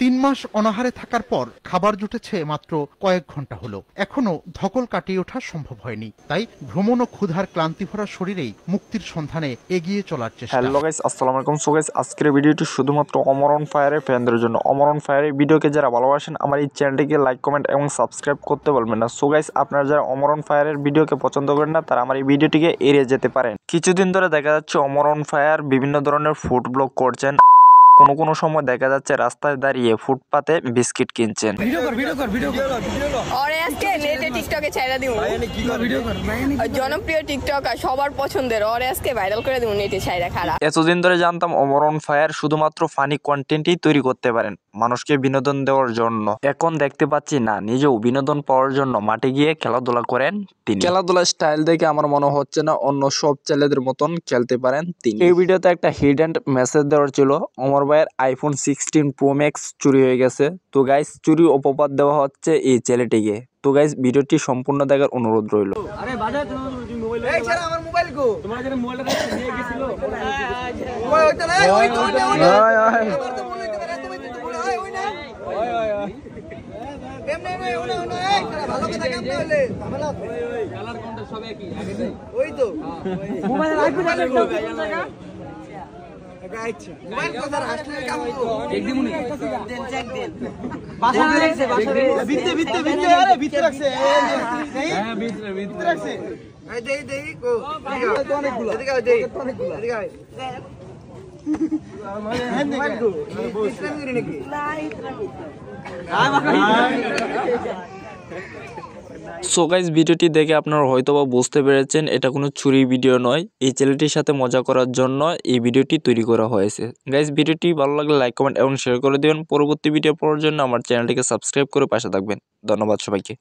3 মাস অনাহারে থাকার পর খাবার জুটেছে মাত্র কয়েক ঘন্টা হলো। এখনো ধকল কাটিয়ে ওঠা সম্ভব হয়নি, তাই ভ্রমণ ও ক্ষুধার ক্লান্তি ভরা শরীরেই মুক্তির সন্ধানে এগিয়ে চলার চেষ্টা। হ্যালো গাইস, আসসালামু আলাইকুম। সো গাইস, আজকের ভিডিওটি শুধুমাত্র অমর অন ফায়ারের ফ্যানদের জন্য। অমর অন ফায়ারের ভিডিওকে যারা ভালোবাসেন আমার এই চ্যানেলটিকে লাইক, কমেন্ট এবং সাবস্ক্রাইব করতে বলবেন না। সো গাইস, আপনারা যারা অমর অন ফায়ারের ভিডিওকে পছন্দ করেন না তারা আমার এই ভিডিওটিকে এড়িয়ে যেতে পারেন। কিছুদিন ধরে দেখা যাচ্ছে অমর অন ফায়ার বিভিন্ন ধরনের ফুড ব্লগ করছেন। কোনো সময় দেখা যাচ্ছে রাস্তায় দাঁড়িয়ে ফুটপাতে বিস্কিট কিনছেন। জনপ্রিয় টিকটকার সবার পছন্দের ওরে আজকে ভাইরাল করে দিব নেটে ছাইরা খারাপ। এতদিন ধরে জানতাম অমর অন ফায়ার শুধুমাত্র ফানি কন্টেন্টই তৈরি করতে পারেন মানুষকে বিনোদন দেওয়ার জন্য। এখন দেখতে পাচ্ছি না, নিজেও বিনোদন পাওয়ার জন্য মাঠে গিয়ে খেলাধুলা করেন তিনি। খেলাধুলার স্টাইল দেখে আমার মনে হচ্ছে না অন্য সব ছেলেদের মতন খেলতে পারেন তিনি। এই ভিডিওতে একটা হিডেন মেসেজ দেওয়ার ছিল, অমর ভাইয়ের আইফোন 16 প্রো ম্যাক্স চুরি হয়ে গেছে। তো গাইস, চুরি অপবাদ দেওয়া হচ্ছে এই ছেলেটিকে। তো গাইস, ভিডিওটি সম্পূর্ণ দেখার অনুরোধ রইল। সো গাইস, ভিডিওটি দেখে আপনারা হয়তোবা বুঝতে পেরেছেন এটা কোনো চুরি ভিডিও নয়। এই ছেলেটির সাথে মজা করার জন্য এই ভিডিওটি তৈরি করা হয়েছে। গাইস, ভিডিওটি ভালো লাগলে লাইক, কমেন্ট এবং শেয়ার করে দিবেন। পরবর্তী ভিডিও পাওয়ার জন্য আমার চ্যানেলটিকে সাবস্ক্রাইব করে পাশে থাকবেন। ধন্যবাদ সবাইকে।